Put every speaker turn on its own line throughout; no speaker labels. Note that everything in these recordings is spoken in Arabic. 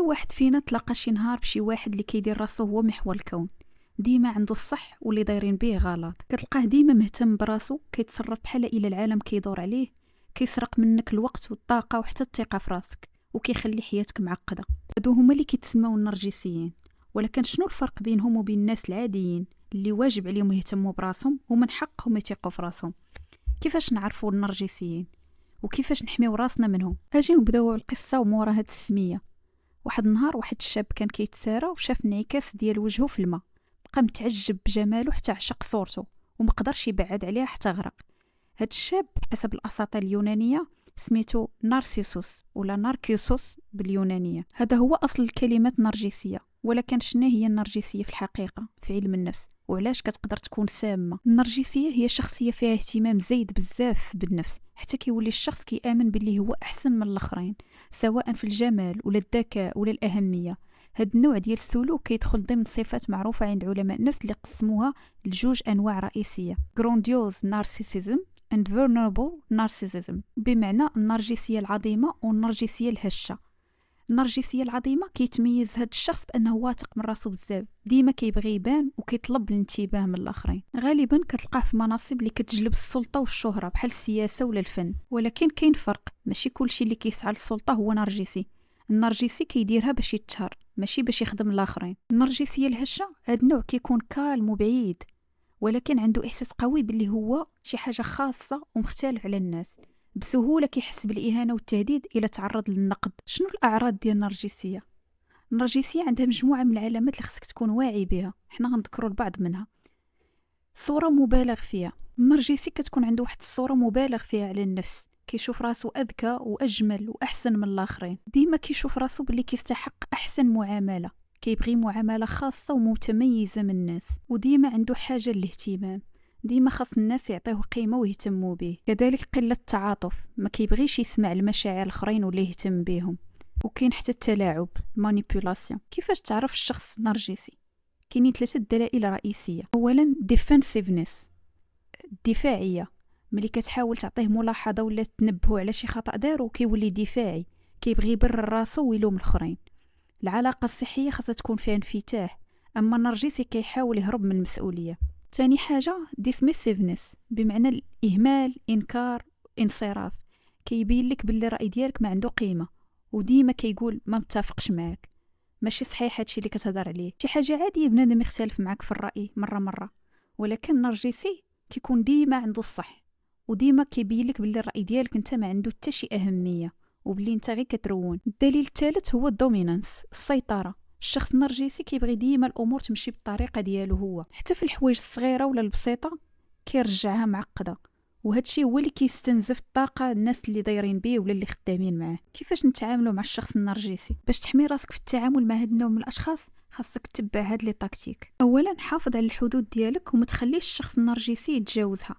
واحد فينا تلاقى شي نهار بشي واحد اللي كيدير راسو هو محور الكون، ديما عنده الصح واللي دايرين به غلط. كتلقاه ديما مهتم براسو، كيتصرف بحال الى العالم كيدور عليه، كيسرق منك الوقت والطاقه وحتى الثقه في راسك، وكيخلي حياتك معقده. هادو هما اللي كيتسموا النرجسيين. ولكن شنو الفرق بينهم وبين الناس العاديين اللي واجب عليهم يهتموا براسهم ومن حقهم يثقوا في راسهم؟ كيفاش نعرفوا النرجسيين وكيفاش نحميو راسنا منهم؟ اجي نبداو القصه ومورا هاد السميه. واحد النهار واحد الشاب كان كيتسارى وشاف انعكاس ديال وجهه في الماء، بقى متعجب بجماله حتى عشق صورته ومقدرش يبعد عليها حتى غرق. هاد الشاب حسب الاساطير اليونانيه سميتو نارسيسوس ولا ناركيوسوس باليونانيه. هذا هو اصل الكلمه نرجسيه. ولكن شنو هي النرجسيه في الحقيقه في علم النفس، وعلاش كتقدر تكون سامه؟ النرجسيه هي شخصيه فيها اهتمام زايد بزاف بالنفس، حتى كيولي الشخص كيامن باللي هو احسن من الاخرين، سواء في الجمال ولا الذكاء ولا الاهميه. هاد النوع ديال السلوك كيدخل ضمن صفات معروفه عند علماء النفس اللي قسموها لجوج انواع رئيسيه: grandiose narcissism and vulnerable narcissism، بمعنى النرجسيه العظيمه والنرجسيه الهشه. النرجسيه العظيمه كيتميز هاد الشخص بانه واثق من راسو بزاف، ديما كيبغي يبان وكيطلب الانتباه من الاخرين. غالبا كتلقاه في مناصب اللي كتجلب السلطه والشهره بحال السياسه ولا الفن. ولكن كاين فرق، ماشي كلشي اللي كيسعى للسلطه هو نرجسي. النرجسي كيديرها باش يتشهر، ماشي باش يخدم الاخرين. النرجسيه الهشه هاد النوع كيكون كالم وبعيد، ولكن عنده احساس قوي باللي هو شي حاجه خاصه ومختلف على الناس. بسهوله كيحس بالاهانه والتهديد الى تعرض للنقد. شنو الاعراض ديال النرجسيه؟ النرجسيه عندها مجموعه من العلامات اللي خصك تكون واعي بها، حنا غنذكروا البعض منها. صوره مبالغ فيها. النرجسي كتكون عنده واحد الصوره مبالغ فيها على النفس، كيشوف راسو اذكى واجمل واحسن من الاخرين، ديما كيشوف راسو باللي كيستحق احسن معامله، كيبغي معامله خاصه ومتميزه من الناس، وديما عنده حاجه للاهتمام، ديما خاص الناس يعطيوه قيمه ويهتموا به. كذلك قله التعاطف، ما كيبغيش يسمع المشاعر الاخرين ولا يهتم بهم. وكاين حتى التلاعب مانيبيولاسيون. كيفاش تعرف الشخص النرجسي؟ كاينين 3 دلائل رئيسيه. اولا ديفنسيفنس، الدفاعيه، ملي كتحاول تعطيه ملاحظه ولا تنبهو على شي خطا دارو كيولي دفاعي، كيبغي يبرر راسو ويلوم الاخرين. العلاقه الصحيه خاصها تكون فيها انفتاح، اما النرجسي كيحاول يهرب من المسؤوليه. ثاني حاجه ديسميسيفنس، بمعنى الاهمال، انكار، انصراف، كيبين لك باللي الراي ديالك ما عنده قيمه، وديما كيقول ما متفقش معاك، ماشي صحيح هادشي اللي كتهضر عليه، شي حاجه عاديه بنادم يختلف معاك في الراي مره. ولكن النرجسي كيكون ديما عنده الصح، وديما كيبين لك باللي الراي ديالك انت ما عنده حتى شي اهميه، وبلي انت غير كترون. الدليل الثالث هو الدومينانس، السيطره. الشخص النرجسي كيبغي ديما الامور تمشي بالطريقه ديالو هو، حتى في الحوايج الصغيره ولا البسيطه كيرجعها معقده، وهادشي هو اللي كيستنزف الطاقه الناس اللي دايرين بيه ولا اللي خدامين معاه. كيفاش نتعاملوا مع الشخص النرجسي؟ باش تحمي راسك في التعامل مع هاد النوع من الاشخاص خاصك تتبع هاد لي تاكتيك. اولا حافظ على الحدود ديالك وما تخليش الشخص النرجسي يتجاوزها،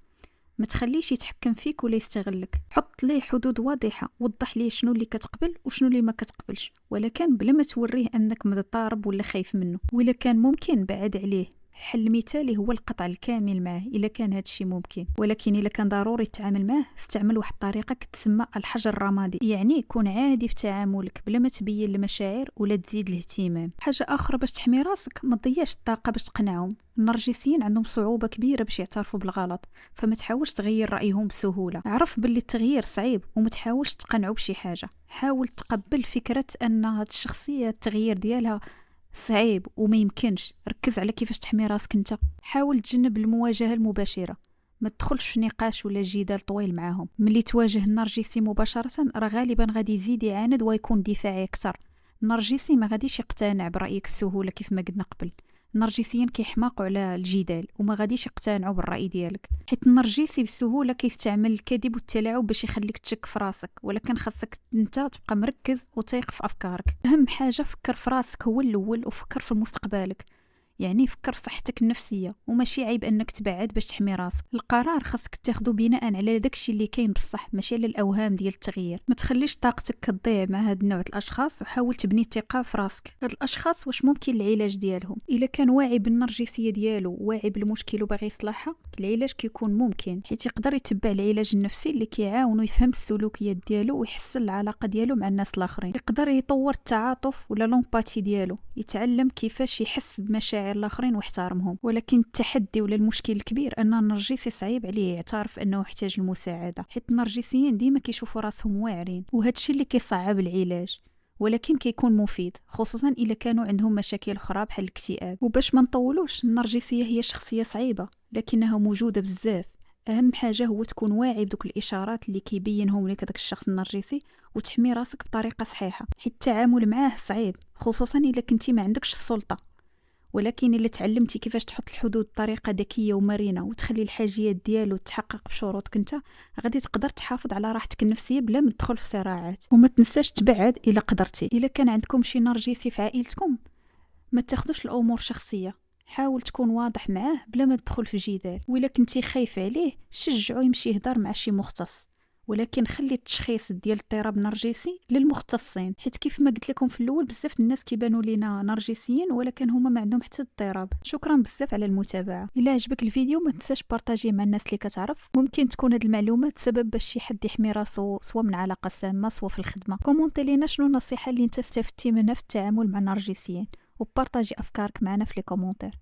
ما تخليش يتحكم فيك ولا يستغلك. حط ليه حدود واضحه، وضح ليه شنو اللي كتقبل وشنو اللي ما كتقبلش، ولكن بلا ما توريه انك مضطرب ولا خايف منه. ولا كان ممكن بعد عليه. الحل المثالي هو القطع الكامل معه الا كان هذا الشيء ممكن، ولكن الا كان ضروري تتعامل معه استعمل واحد الطريقه كتسمى الحجر الرمادي، يعني كون عادي في تعاملك بلا ما تبين المشاعر ولا تزيد الاهتمام. حاجه اخرى باش تحمي راسك، ما تضيعش الطاقه باش تقنعهم. النرجسيين عندهم صعوبه كبيره باش يعترفوا بالغلط، فما تحاولش تغير رايهم بسهوله. عرف باللي التغيير صعيب وما تحاولش تقنعوا بشي حاجه. حاول تقبل فكره ان هاد الشخصيه التغيير ديالها صعيب وما يمكنش. ركز على كيفاش تحمي راسك انت. حاول تجنب المواجهه المباشره، ما تدخلش في نقاش ولا جدال طويل معاهم. ملي تواجه النرجسي مباشره راه غالبا غادي يزيد يعاند ويكون دفاعي اكثر. النرجسي ما غاديش يقتنع برايك بسهوله كيف ما قلنا قبل. النرجسيين كيحماقوا على الجدال وما غاديش يقتنعوا بالراي ديالك، حيت النرجسي بسهوله كيستعمل الكذب والتلاعب باش يخليك تشك في راسك. ولكن خاصك انت تبقى مركز وتيق في افكارك. اهم حاجه فكر في راسك هو الاول، وفكر في مستقبلك. يعني فكر في صحتك النفسيه، وماشي عيب انك تبعد باش تحمي راسك. القرار خاصك تاخده بناء على داكشي اللي كاين بصح، ماشي على الاوهام ديال التغيير. ما تخليش طاقتك كتضيع مع هاد النوع الاشخاص، وحاول تبني الثقه في راسك. هاد الاشخاص واش ممكن العلاج ديالهم؟ الا كان واعي بالنرجسيه ديالو، واعي بالمشكل وباغي يصلحها، العلاج كيكون ممكن، حيت يقدر يتبع العلاج النفسي اللي كيعاونو يفهم السلوكيات ديالو ويحسن العلاقه ديالو مع الناس الاخرين. يقدر يطور التعاطف ولا لومباتي ديالو، يتعلم كيفاش يحس بمشاعر الاخرين ويحترمهم. ولكن التحدي ولا المشكل الكبير ان النرجسي صعيب عليه يعترف انه يحتاج المساعده، حيت النرجسيين ديما كيشوفوا راسهم واعرين، وهادشي اللي كيصعب العلاج. ولكن كيكون مفيد خصوصا الا كانوا عندهم مشاكل اخرى بحال الاكتئاب. وباش ما نطولوش، النرجسيه هي شخصيه صعيبه لكنها موجوده بزاف. اهم حاجه هو تكون واعي بدوك الاشارات اللي كيبينهم لك داك الشخص النرجسي، وتحمي راسك بطريقه صحيحه، حيت التعامل معاه صعيب خصوصا الا كنتي ما عندكش السلطه. ولكن الا تعلمتي كيفاش تحط الحدود بطريقه ذكيه ومرنه، وتخلي الحاجيات ديالو تحقق بشروطك انت، غادي تقدر تحافظ على راحتك النفسيه بلا ما تدخل في صراعات. وما تنساش تبعد الا قدرتي. الا كان عندكم شي نرجسي في عائلتكم، ما تاخذوش الامور شخصيه، حاول تكون واضح معاه بلا ما تدخل في جدال. وإلا كنتي خايف عليه، شجعو يمشي يهضر مع شي مختص، ولكن خلي التشخيص ديال الاضطراب النرجسي للمختصين، حيت كيف ما قلت لكم في الاول بزاف الناس كيبانوا لينا نرجسيين ولكن هما ما عندهم حتى اضطراب. شكرا بزاف على المتابعه. الا عجبك الفيديو ما تنساش بارطاجيه مع الناس اللي كتعرف، ممكن تكون هاد المعلومات سبب باش شي حد يحمي راسو سواء من علاقه سامه سواء في الخدمه. كومونتي لينا شنو النصيحه اللي انت استفدتي منها في التعامل مع النرجسيين، وبارطاجي افكارك معنا في لي كومونتير.